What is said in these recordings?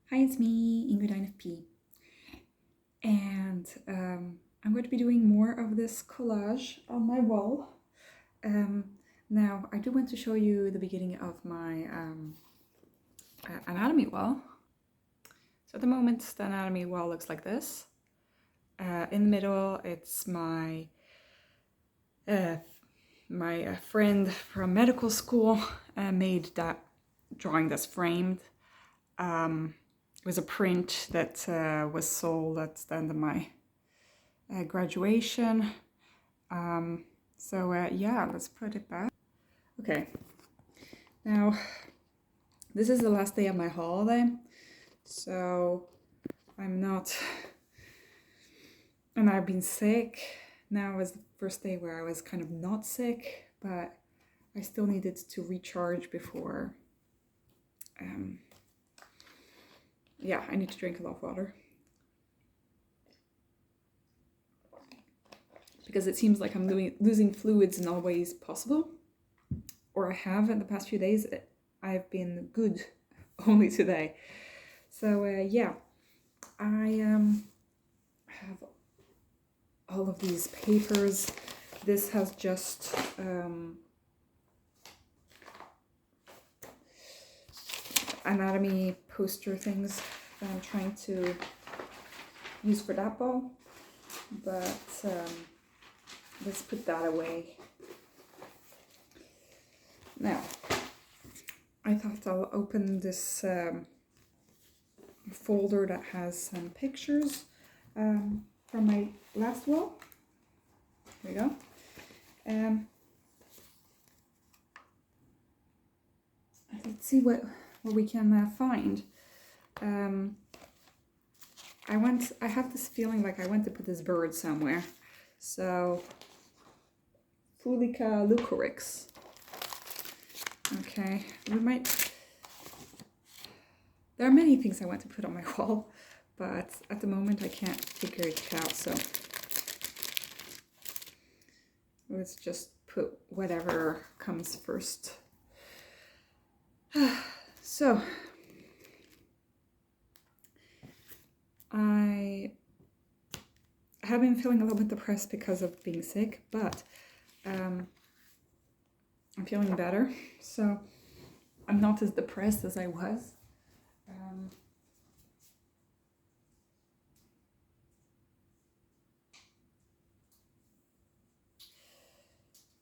Hi, it's me, Ingridine of P. And I'm going to be doing more of this collage on my wall. Now, I do want to show you the beginning of my anatomy wall. So at the moment, the anatomy wall looks like this. In the middle, it's my friend from medical school made that drawing that's framed. It was a print that was sold at the end of my graduation. Yeah, let's put it back. Okay, now this is the last day of my holiday, so I'm not, and I've been sick. Now is the first day where I was kind of not sick, but I still needed to recharge before. Yeah, I need to drink a lot of water. Because it seems like I'm losing fluids in all ways possible. Or I have in the past few days. I've been good only today. So yeah, I have all of these papers. This has just anatomy poster things that I'm trying to use for that ball. But let's put that away. Now, I thought I'll open this folder that has some pictures from my last wall. Here we go. Let's see what we can find. I have this feeling like I went to put this bird somewhere. So, Fulica leucorix. Okay, there are many things I want to put on my wall, but at the moment I can't figure it out, so let's just put whatever comes first. So, I have been feeling a little bit depressed because of being sick, but I'm feeling better, so I'm not as depressed as I was.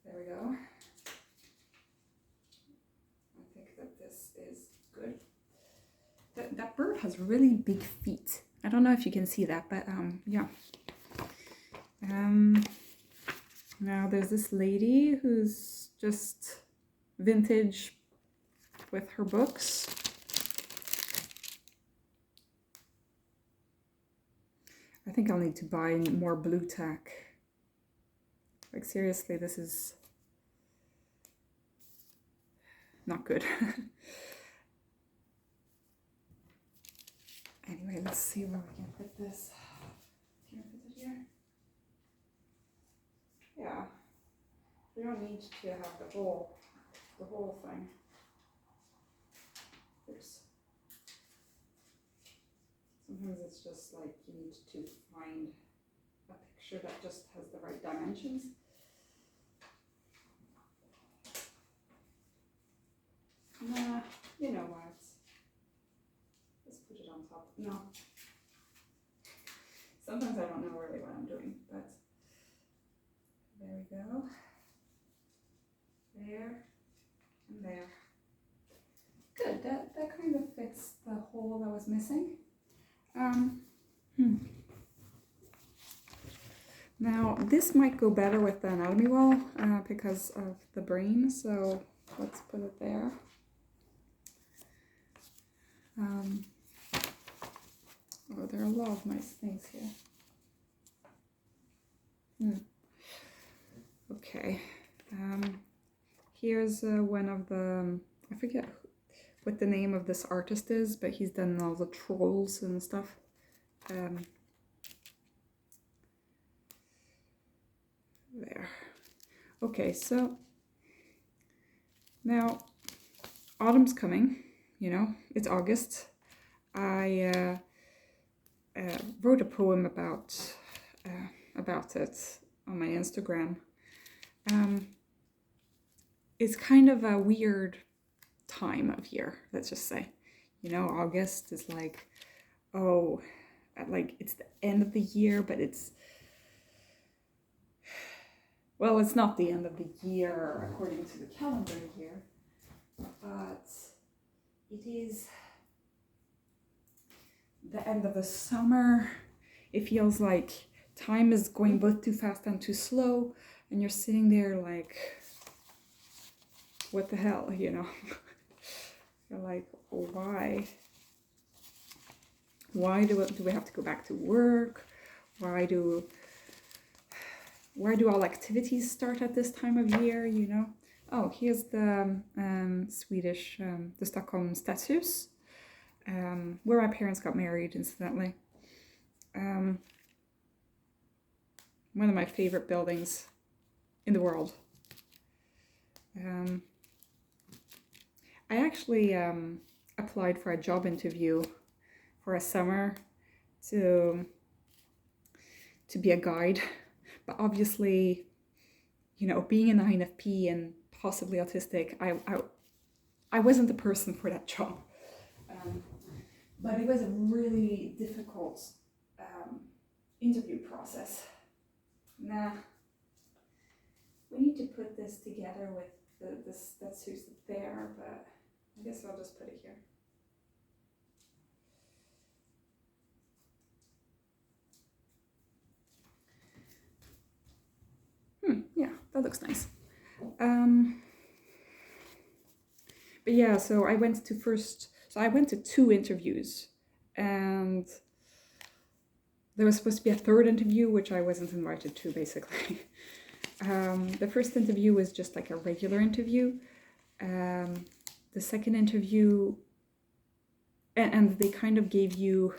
There we go. I think that this is good. That bird has really big feet. I don't know if you can see that, but yeah. Now there's this lady who's just vintage with her books. I think I'll need to buy more blue tack. Like seriously, this is not good. Anyway, let's see where we can put this. Can I put it here? Yeah. We don't need to have the whole thing. Oops. Sometimes it's just like you need to find a picture that just has the right dimensions. Nah, you know what? Let's put it on top. No. Sometimes I don't know really what I'm doing, but there we go. There and there. Good, that kind of fits the hole that was missing. Now this might go better with the anatomy wall because of the brain, so let's put it there. Oh, there are a lot of nice things here. Okay. Here's one of the, I forget what the name of this artist is, but he's done all the trolls and stuff. There. Okay, so now autumn's coming, you know, it's August. I wrote a poem about it on my Instagram. It's kind of a weird time of year, let's just say. You know, August is like, oh, like it's the end of the year, but it's not the end of the year according to the calendar year, but it is the end of the summer. It feels like time is going both too fast and too slow, and you're sitting there like, what the hell, you know? You're like, oh, why? Why do we have to go back to work? Why do all activities start at this time of year, you know? Oh, here's the Swedish, the Stockholm Stadshus, where my parents got married, incidentally. One of my favorite buildings in the world. I actually applied for a job interview for a summer to be a guide, but obviously, you know, being an INFP and possibly autistic, I wasn't the person for that job. But it was a really difficult interview process. Nah, we need to put this together with that's who's there, but I guess I'll just put it here. Yeah, that looks nice. But yeah, so I went to 2 interviews, and there was supposed to be a 3rd interview, which I wasn't invited to, basically. The first interview was just like a regular interview. The second interview, and they kind of gave you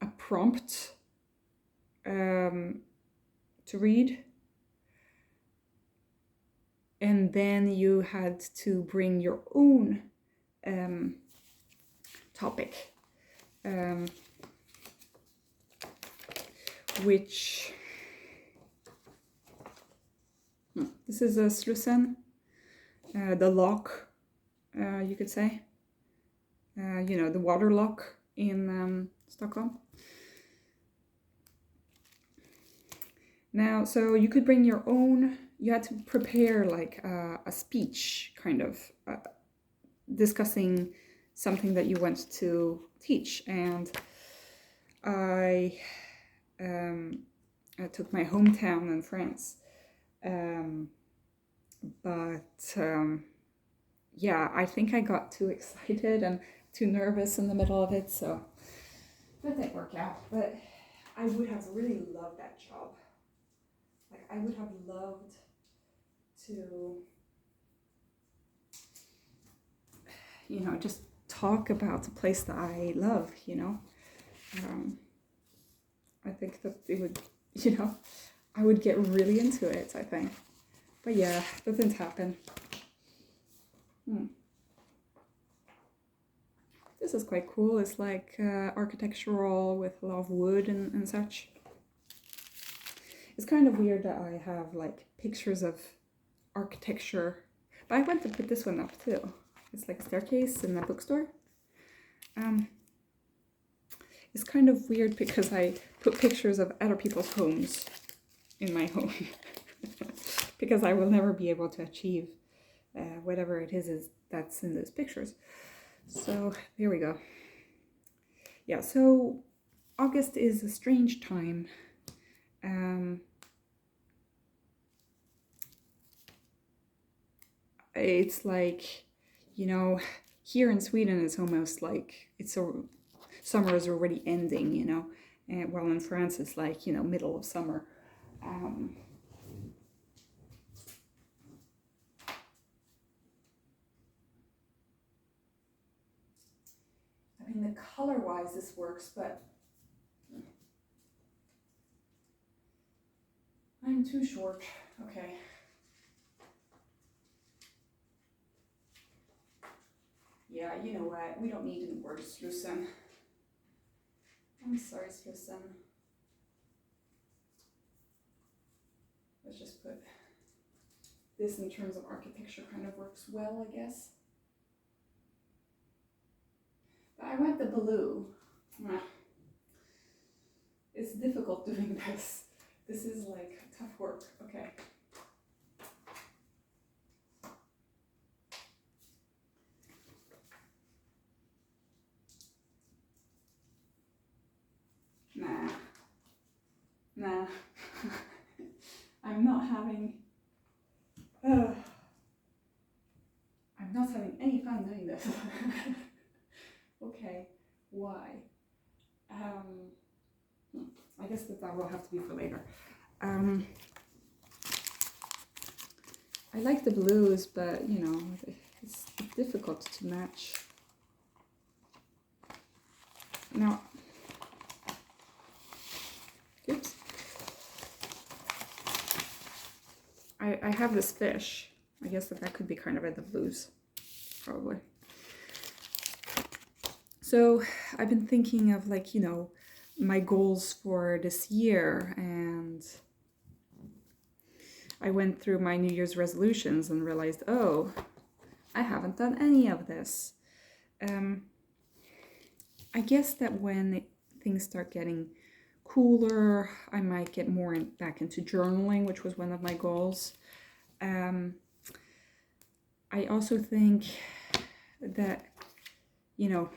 a prompt to read, and then you had to bring your own topic, which this is a Slussen, the lock, you could say, you know, the water lock in Stockholm. Now, so you could bring your own, you had to prepare like a speech, kind of discussing something that you want to teach. And I took my hometown in France. Yeah, I think I got too excited and too nervous in the middle of it, so that didn't work out. But I would have really loved that job. Like, I would have loved to, you know, just talk about the place that I love, you know. I think that it would, you know, I would get really into it, I think. But yeah, that didn't happen. This is quite cool. It's like architectural with a lot of wood and such. It's kind of weird that I have like pictures of architecture, but I went to put this one up too. It's like a staircase in a bookstore. It's kind of weird because I put pictures of other people's homes in my home because I will never be able to achieve whatever it is that's in those pictures. So there we go. Yeah, so August is a strange time. It's like, you know, here in Sweden it's almost like summer is already ending, you know, and while in France it's like, you know, middle of summer. I mean, the color-wise this works, but I'm too short. Okay. Yeah, you know what? We don't need any word Slussen. I'm sorry, Slussen. Let's just put this in terms of architecture kind of works well, I guess. But I went the blue. It's difficult doing this. This is like tough work. Okay. Nah. I'm not having any fun doing this. Okay, why? I guess that will have to be for later. I like the blues, but you know, it's difficult to match. Now, oops. I have this fish. I guess that could be kind of at the blues, probably. So I've been thinking of, like, you know, my goals for this year, and I went through my New Year's resolutions and realized, oh, I haven't done any of this. I guess that when things start getting cooler, I might get more back into journaling, which was one of my goals. I also think that, you know,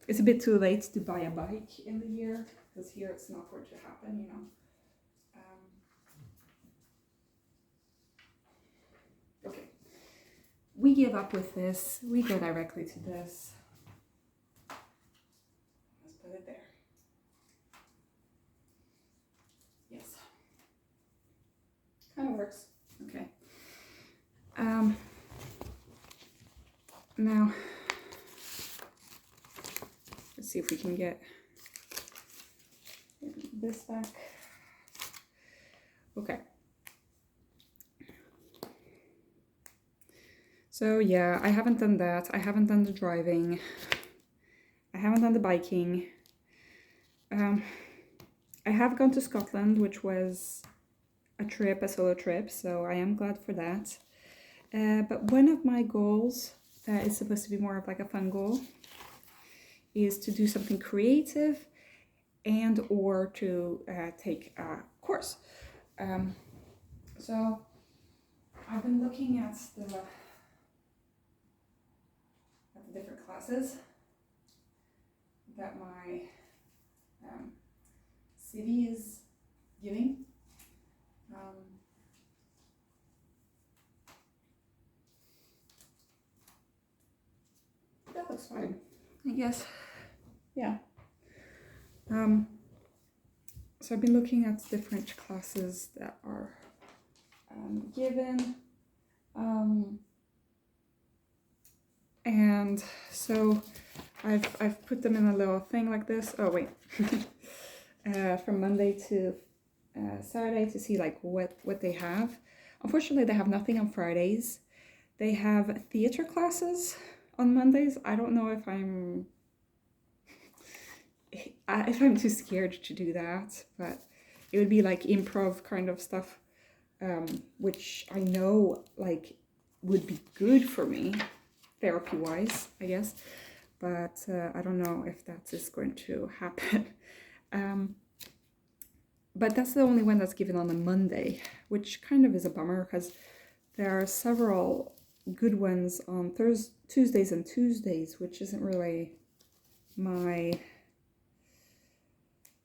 it's a bit too late to buy a bike in the year, because here it's not going to happen, you know. Okay, we give up with this. We go directly to this. Let's put it there. Yes. Kind of works. Okay. Now, let's see if we can get this back. Okay. So yeah, I haven't done that. I haven't done the driving. I haven't done the biking. I have gone to Scotland, which was a solo trip, so I am glad for that. But one of my goals that is supposed to be more of like a fun goal is to do something creative and or to take a course. So I've been looking at the different classes that my city is giving. That looks fine, I guess. Yeah. So I've been looking at different classes that are given. And so I've put them in a little thing like this. Oh wait, from Monday to Saturday to see like what they have. Unfortunately, they have nothing on Fridays. They have theater classes on Mondays. I don't know if I'm too scared to do that, but it would be like improv kind of stuff, which I know like would be good for me therapy-wise, I guess, but I don't know if that is going to happen. But that's the only one that's given on a Monday, which kind of is a bummer because there are several good ones on Tuesdays and Tuesdays, which isn't really my,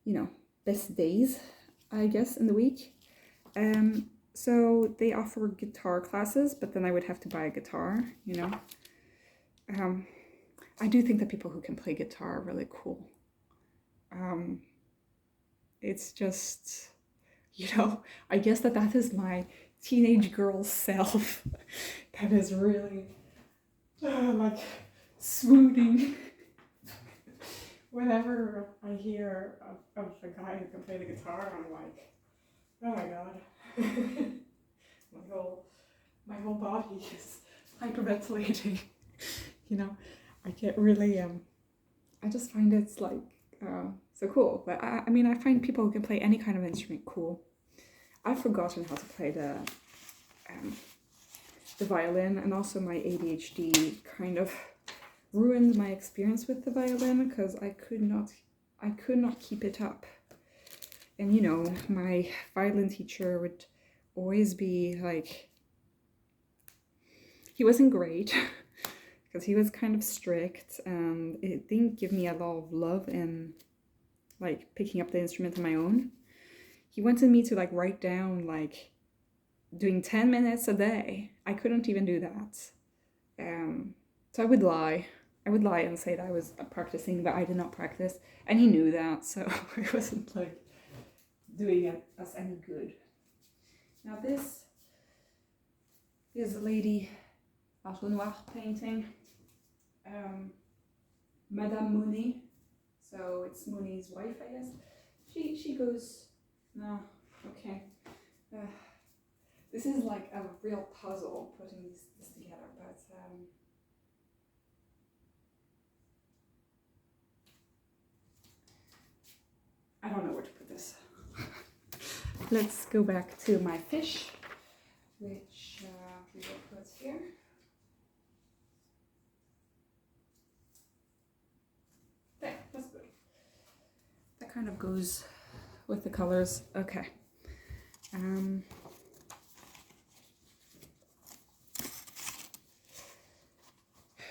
you know, best days, I guess, in the week. So they offer guitar classes, but then I would have to buy a guitar, you know. I do think that people who can play guitar are really cool. It's just, you know, I guess that is my teenage girl self that is really like swooning whenever I hear of a guy who can play the guitar. I'm like, oh my god. my whole body is hyperventilating, you know. I get really I just find it's like so cool. But I mean, I find people who can play any kind of instrument cool. I've forgotten how to play the violin, and also my ADHD kind of ruined my experience with the violin because I could not keep it up. And you know, my violin teacher would always be like, he wasn't great because he was kind of strict, and it didn't give me a lot of love in like picking up the instrument on my own. He wanted me to like write down like doing 10 minutes a day. I couldn't even do that. So I would lie. I would lie and say that I was practicing, but I did not practice. And he knew that, so it wasn't like doing us any good. Now this is a lady Arthur Noir painting. Madame Monet. So it's Monet's wife, I guess. She goes, no, okay. This is like a real puzzle putting this together, but I don't know where to put this. Let's go back to my fish, which we will put here. There, that's good. That kind of goes with the colors. Okay.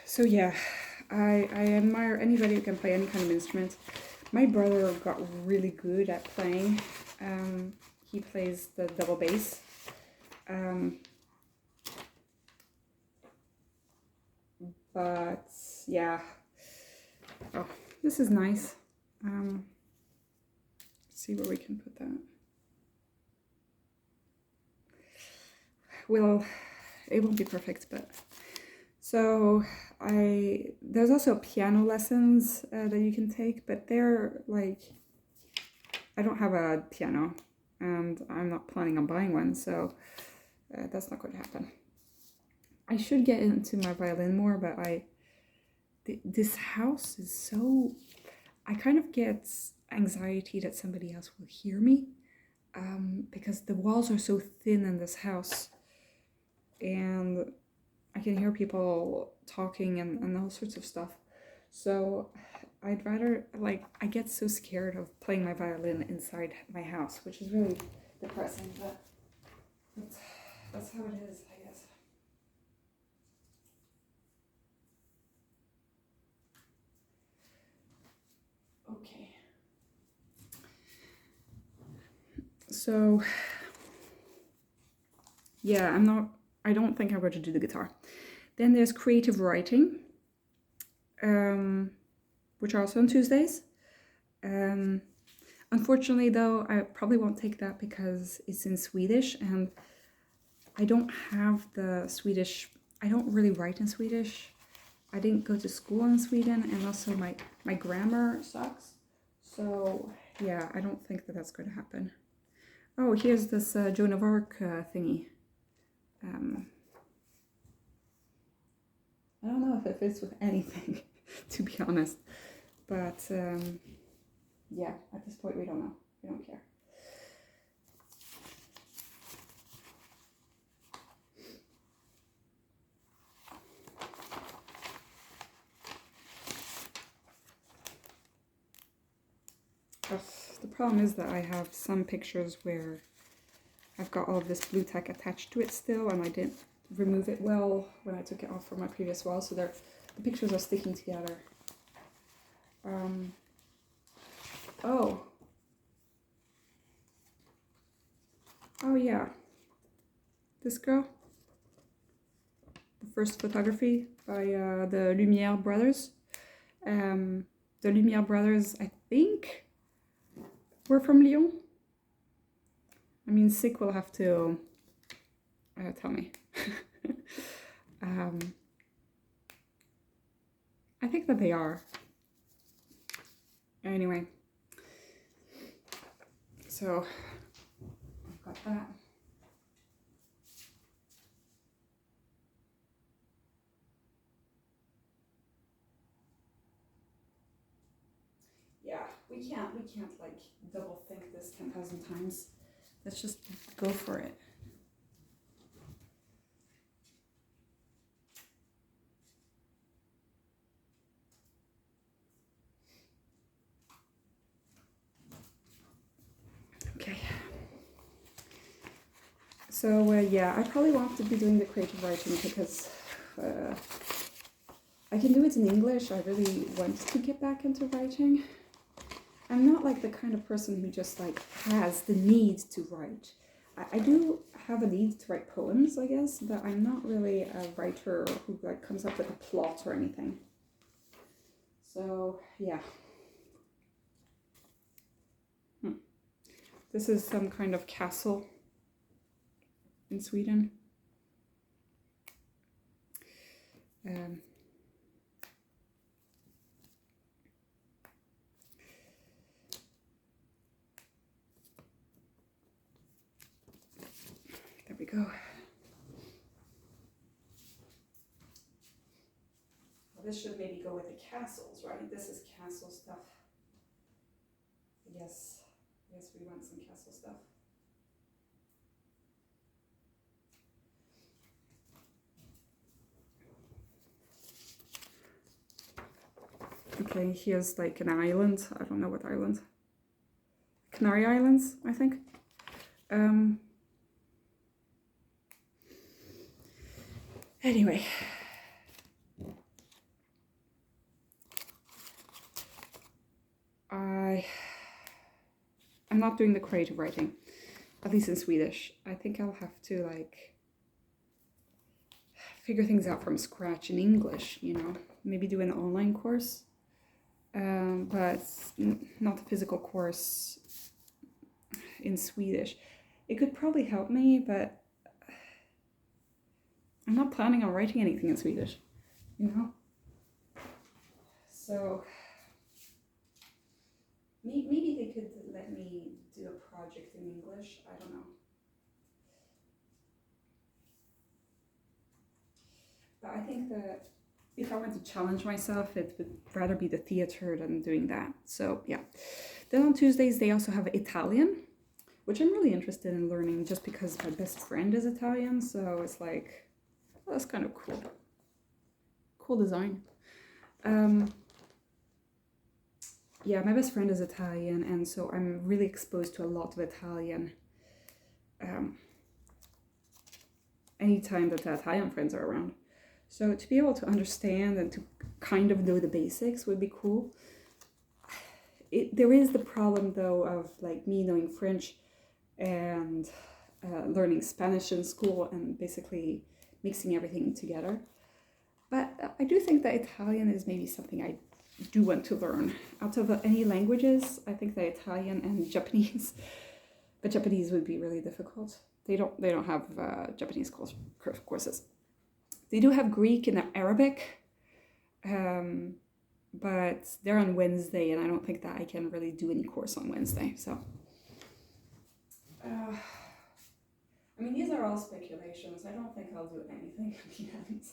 So yeah, I admire anybody who can play any kind of instrument. My brother got really good at playing. He plays the double bass. But yeah. Oh, this is nice. Let's see where we can put that. Well, it won't be perfect, but so there's also piano lessons that you can take, but they're like, I don't have a piano and I'm not planning on buying one, so that's not going to happen. I should get into my violin more, but this house is so, I kind of get anxiety that somebody else will hear me because the walls are so thin in this house, and I can hear people talking and all sorts of stuff. So I'd rather, like, I get so scared of playing my violin inside my house, which is really depressing, but that's how it is, I guess. Okay. So, yeah, I don't think I'm going to do the guitar. Then there's creative writing, which are also on Tuesdays. Unfortunately, though, I probably won't take that because it's in Swedish, and I don't have the Swedish, I don't really write in Swedish. I didn't go to school in Sweden, and also my grammar sucks. So, yeah, I don't think that that's going to happen. Oh, here's this Joan of Arc thingy. I don't know if it fits with anything, to be honest. But, yeah, at this point we don't know. We don't care. The problem is that I have some pictures where I've got all of this blue tack attached to it still, and I didn't remove it well when I took it off from my previous wall, so the pictures are sticking together. Oh yeah, this girl, the first photography by the Lumière brothers. The Lumière brothers, I think, were from Lyon. I mean, Sick will have to tell me. I think that they are. Anyway, so I've got that. we can't like double think this 10,000 times. Let's just go for it. Okay. So yeah, I probably want to be doing the creative writing because I can do it in English. I really want to get back into writing. I'm not like the kind of person who just like has the need to write. I do have a need to write poems, I guess, but I'm not really a writer who like comes up with a plot or anything. So yeah. This is some kind of castle in Sweden. There we go. Well, this should maybe go with the castles, right? This is castle stuff. Yes, we want some castle stuff. Okay, here's like an island. I don't know what island. Canary Islands, I think. Anyway. I'm not doing the creative writing, at least in Swedish. I think I'll have to like figure things out from scratch in English, you know, maybe do an online course, but not a physical course in Swedish. It could probably help me, but I'm not planning on writing anything in Swedish, you know? So maybe they could let me do a project in English. I don't know. But I think that if I want to challenge myself, it would rather be the theater than doing that. So yeah. Then on Tuesdays, they also have Italian, which I'm really interested in learning just because my best friend is Italian. So it's like, well, that's kind of cool. Cool design. Yeah, my best friend is Italian, and so I'm really exposed to a lot of Italian anytime that the Italian friends are around. So to be able to understand and to kind of know the basics would be cool. There is the problem though of like me knowing French and learning Spanish in school and basically mixing everything together. But I do think that Italian is maybe something I do want to learn. Out of any languages, I think that Italian and Japanese, but Japanese would be really difficult. They don't have Japanese courses. They do have Greek and Arabic, but they're on Wednesday, and I don't think that I can really do any course on Wednesday. So, I mean, these are all speculations. I don't think I'll do anything in the end.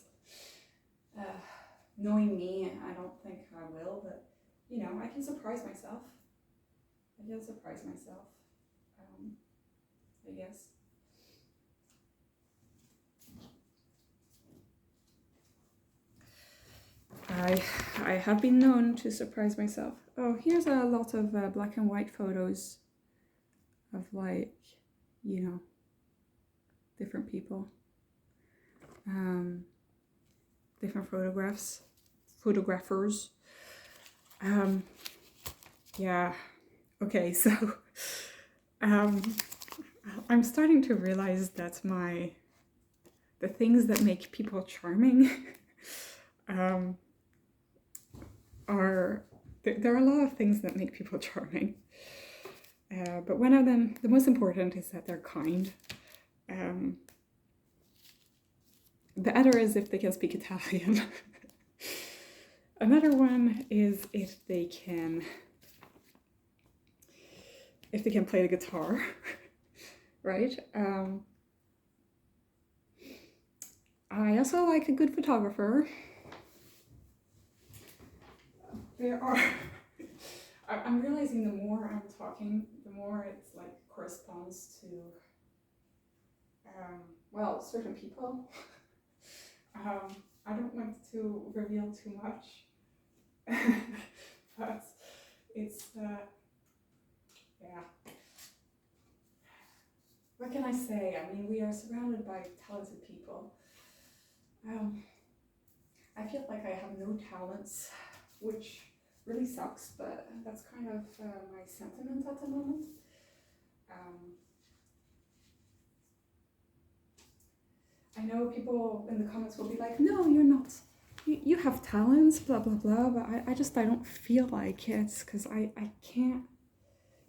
Knowing me, I don't think I will, but, you know, I can surprise myself. I guess. I have been known to surprise myself. Oh, here's a lot of black and white photos of like, you know, different people. Different photographers. Yeah, okay, so I'm starting to realize that the things that make people charming there are a lot of things that make people charming, but one of them, the most important, is that they're kind. The other is if they can speak Italian. Another one is if they can play the guitar, right? I also like a good photographer. I'm realizing the more I'm talking, the more it like corresponds to well, certain people. I don't want to reveal too much, but it's yeah. What can I say? I mean, we are surrounded by talented people. I feel like I have no talents, which really sucks, but that's kind of my sentiment at the moment. I know people in the comments will be like, no, you're not. You have talents, blah, blah, blah, but I don't feel like it, because I can't.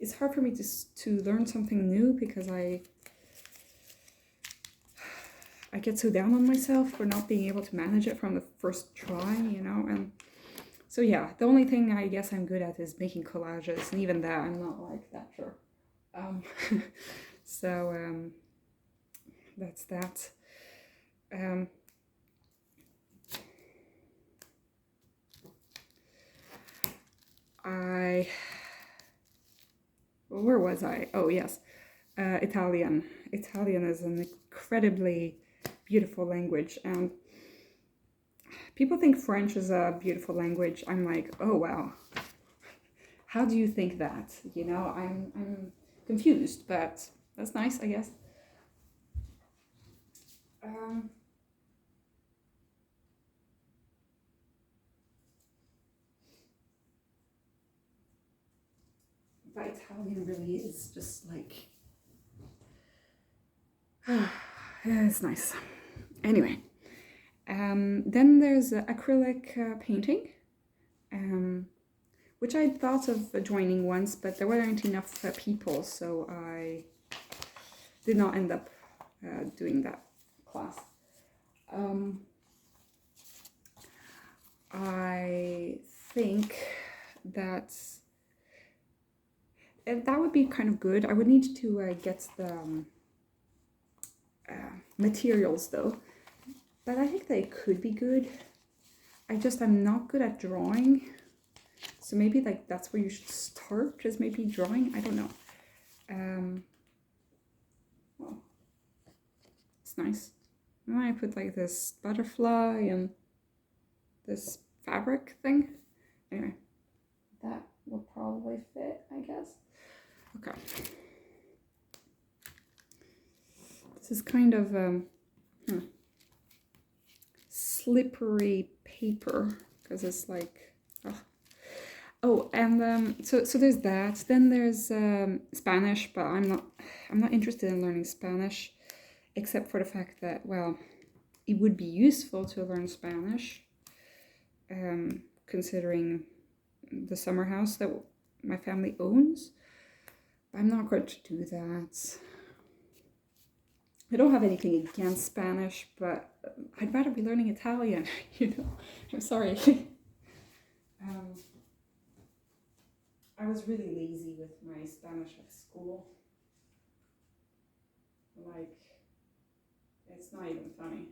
It's hard for me to learn something new, because I get so down on myself for not being able to manage it from the first try, you know, and so yeah, the only thing I guess I'm good at is making collages, and even that I'm not like that sure. So that's that. Where was I? Oh yes, Italian. Italian is an incredibly beautiful language, and people think French is a beautiful language. I'm like, oh wow, how do you think that? You know, I'm confused, but that's nice, I guess. But Italian really is just like, it's nice. Anyway, then there's acrylic painting, which I thought of joining once, but there weren't enough people, so I did not end up doing that class. I think that would be kind of good. I would need to get the materials though, but I think they could be good. I'm not good at drawing, so maybe like that's where you should start, is maybe drawing. I don't know. Well, it's nice. And then I put like this butterfly and this fabric thing. Anyway, that will probably fit, I guess. Okay. This is kind of slippery paper, because it's like, oh, and so there's that. Then there's Spanish, but I'm not interested in learning Spanish, except for the fact that, well, it would be useful to learn Spanish, considering the summer house that my family owns. I'm not going to do that. I don't have anything against Spanish, but I'd rather be learning Italian, you know. I'm sorry. I was really lazy with my Spanish at school. Like, it's not even funny.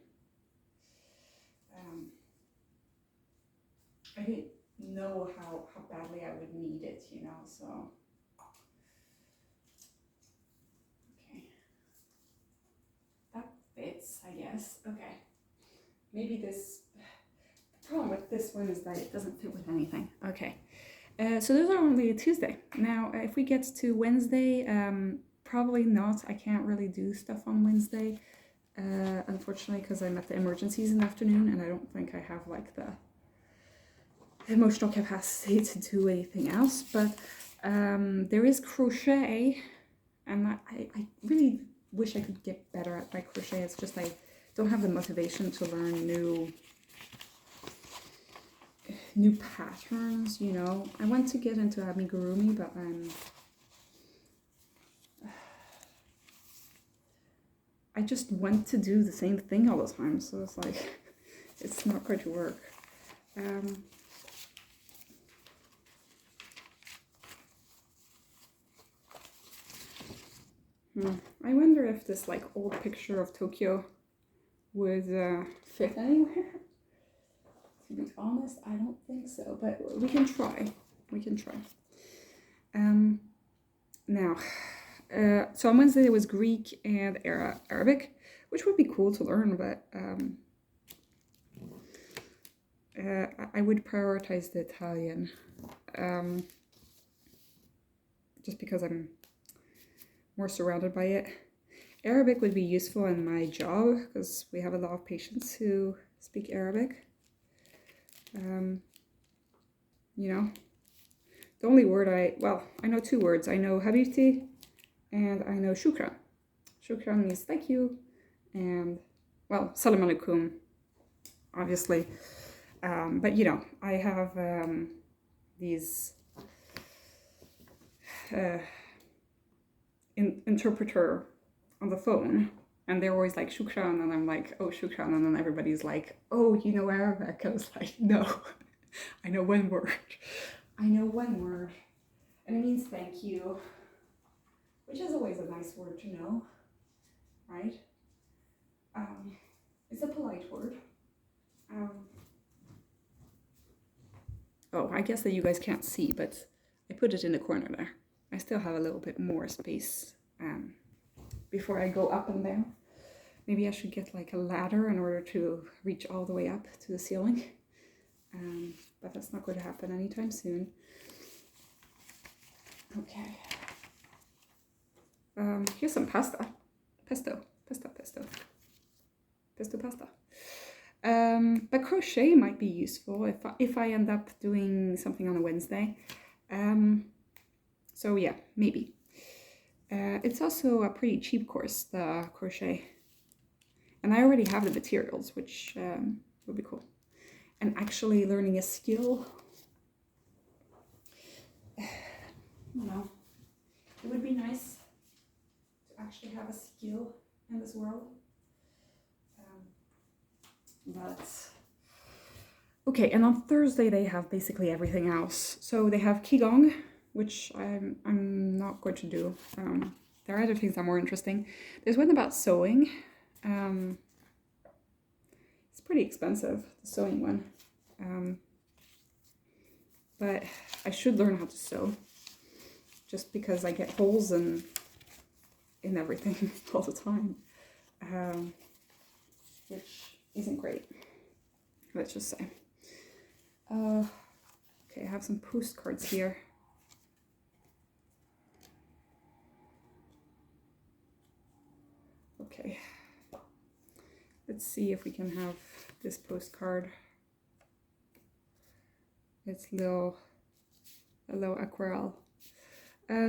I didn't know how badly I would need it, you know, so. Okay. That fits, I guess. Okay. Maybe this, the problem with this one is that it doesn't fit with anything. Okay. So those are only Tuesday. Now, if we get to Wednesday, probably not. I can't really do stuff on Wednesday, unfortunately, because I'm at the emergencies in the afternoon, and I don't think I have like the emotional capacity to do anything else. But there is crochet, and I really wish I could get better at my crochet. It's just I don't have the motivation to learn new patterns, you know. I want to get into amigurumi, but I just want to do the same thing all the time, so it's like, it's not going to work. I wonder if this like old picture of Tokyo would fit anywhere. To be honest, I don't think so, but we can try. We can try. Now, so on Wednesday there was Greek and Arabic, which would be cool to learn, but I would prioritize the Italian, just because I'm more surrounded by it. Arabic would be useful in my job because we have a lot of patients who speak Arabic. You know, the only word I know 2 words. I know habibti and I know shukran. Shukran means thank you, and well, salam alaikum, obviously. But you know, I have these interpreter on the phone, and they're always like shukran, and I'm like, oh, shukran, and then everybody's like, oh, you know Arabic? I was like, no, I know 1 word. I know 1 word, and it means thank you, which is always a nice word to know, right? It's a polite word. Oh, I guess that you guys can't see, but I put it in the corner there. I still have a little bit more space before I go up and down. Maybe I should get like a ladder in order to reach all the way up to the ceiling. But that's not going to happen anytime soon. Okay. Here's some pasta. Pesto pasta. But crochet might be useful if I end up doing something on a Wednesday. So yeah, maybe. It's also a pretty cheap course, the crochet. And I already have the materials, which would be cool. And actually learning a skill, you know, it would be nice to actually have a skill in this world. But okay, and on Thursday they have basically everything else. So they have Qigong, which I'm not going to do. There are other things that are more interesting. There's one about sewing. It's pretty expensive, the sewing one. But I should learn how to sew, just because I get holes in everything all the time, which isn't great, let's just say. Okay, I have some postcards here. Okay, let's see if we can have this postcard. It's a little aquarelle.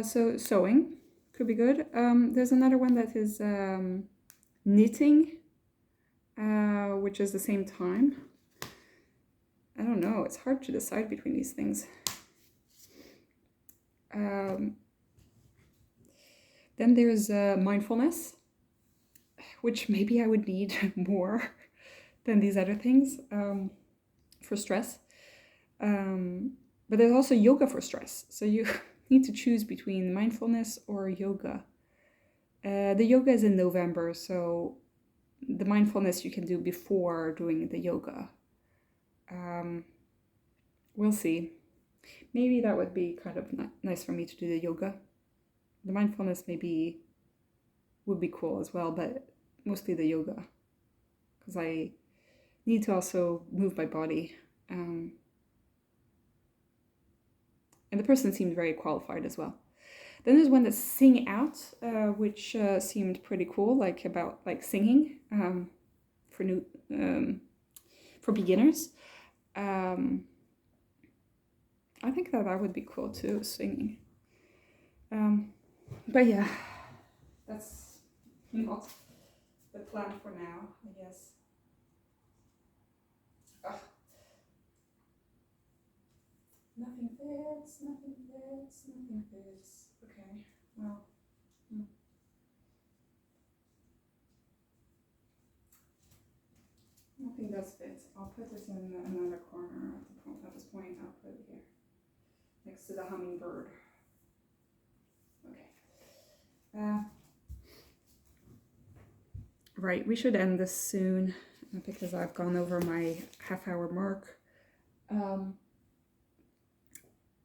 So sewing could be good. There's another one that is knitting, which is the same time. I don't know, it's hard to decide between these things. Then there's mindfulness, which maybe I would need more than these other things for stress. But there's also yoga for stress. So you need to choose between mindfulness or yoga. The yoga is in November, so the mindfulness you can do before doing the yoga. We'll see. Maybe that would be kind of nice for me to do the yoga. The mindfulness maybe would be cool as well, but mostly the yoga, because I need to also move my body. And the person seemed very qualified as well. Then there's one that's Sing Out, which seemed pretty cool, about singing for beginners. I think that would be cool too, singing. But yeah, that's not the plan for now, I guess. Ugh. Nothing fits. Okay, well. Nothing does fit. I'll put this in another corner at this point. I'll put it here, next to the hummingbird. Okay. Right, we should end this soon because I've gone over my half-hour mark.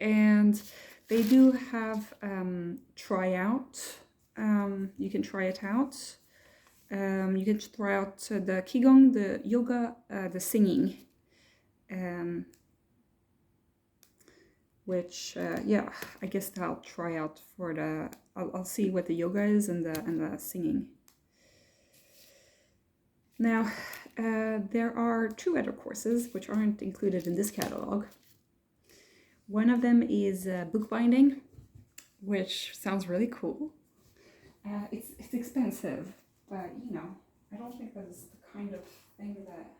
And They do have tryout. You can try it out. You can try out the qigong, the yoga, the singing, which yeah, I guess I'll try out for the. I'll see what the yoga is and the singing. Now, there are 2 other courses which aren't included in this catalog. One of them is bookbinding, which sounds really cool. It's expensive, but you know, I don't think that is the kind of thing that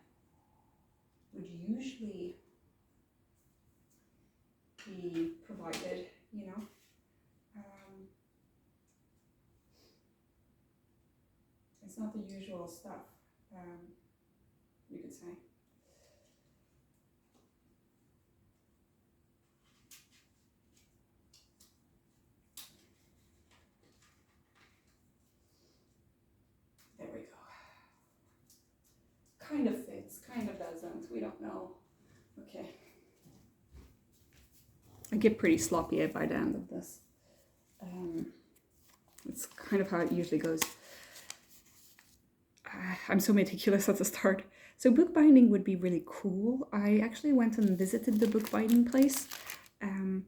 would usually be provided, you know. It's not the usual stuff, you could say. There we go. Kind of fits, kind of doesn't, we don't know. Okay. I get pretty sloppy by the end of this. It's kind of how it usually goes. I'm so meticulous at the start. So bookbinding would be really cool. I actually went and visited the bookbinding place in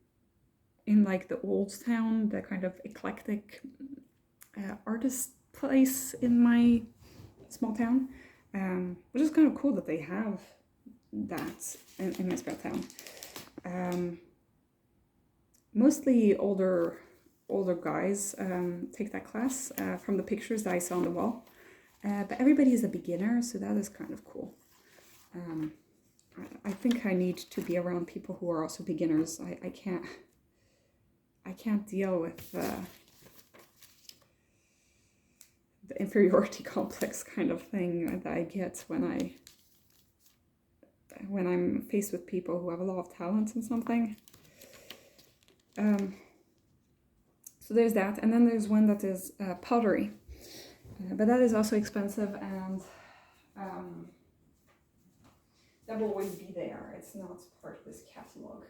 like the old town, the kind of eclectic artist place in my small town, which is kind of cool that they have that in my small town. Mostly older guys take that class from the pictures that I saw on the wall. But everybody is a beginner, so that is kind of cool. I think I need to be around people who are also beginners. I can't deal with the inferiority complex kind of thing that I get when I'm faced with people who have a lot of talent in something. So there's that, and then there's one that is pottery. But that is also expensive, and that will always be there. It's not part of this catalog.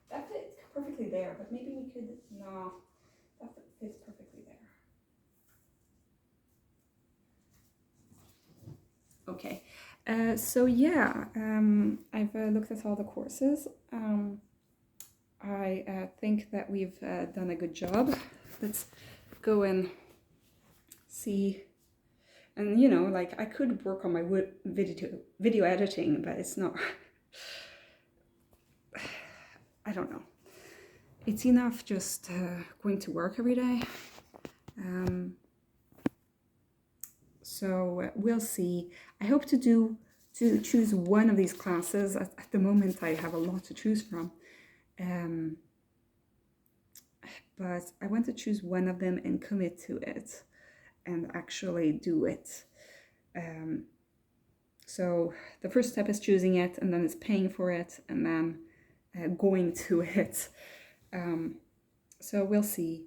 That fits perfectly there, but maybe we could, no, that fits perfectly there. Okay, so yeah, I've looked at all the courses. I think that we've done a good job. Let's go and see, and you know, like I could work on my video editing, but it's not. I don't know. It's enough just going to work every day. So we'll see. I hope to choose one of these classes. At the moment, I have a lot to choose from. But I want to choose one of them and commit to it and actually do it. So the first step is choosing it, and then it's paying for it, and then going to it. So we'll see.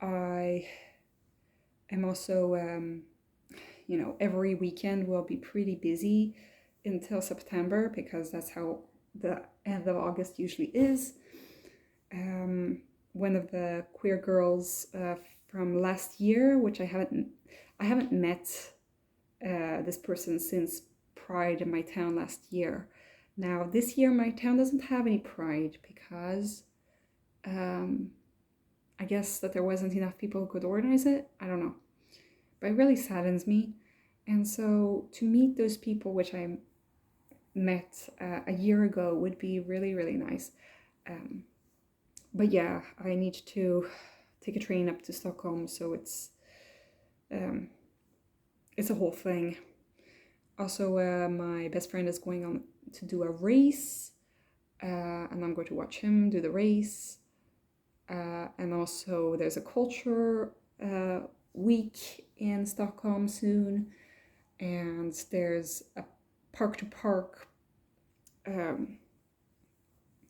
I am also, you know, every weekend will be pretty busy until September, because that's how the end of August usually is. One of the queer girls from last year, which I haven't met this person since Pride in my town last year. Now this year my town doesn't have any Pride because I guess that there wasn't enough people who could organize it. I don't know, but it really saddens me. And so to meet those people, which I met a year ago, would be really, really nice. But yeah, I need to take a train up to Stockholm, so it's a whole thing. Also, my best friend is going on to do a race, and I'm going to watch him do the race. And also there's a culture week in Stockholm soon, and there's a park to park.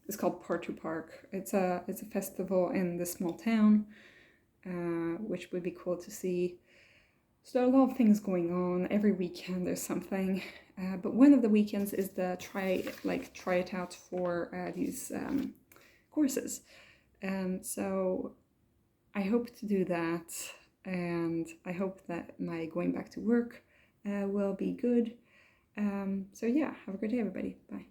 It's called Park to Park. It's a festival in the small town, which would be cool to see. So there are a lot of things going on. Every weekend there's something. But one of the weekends is the try it out for these courses. So I hope to do that, and I hope that my going back to work will be good. So yeah, have a great day, everybody. Bye.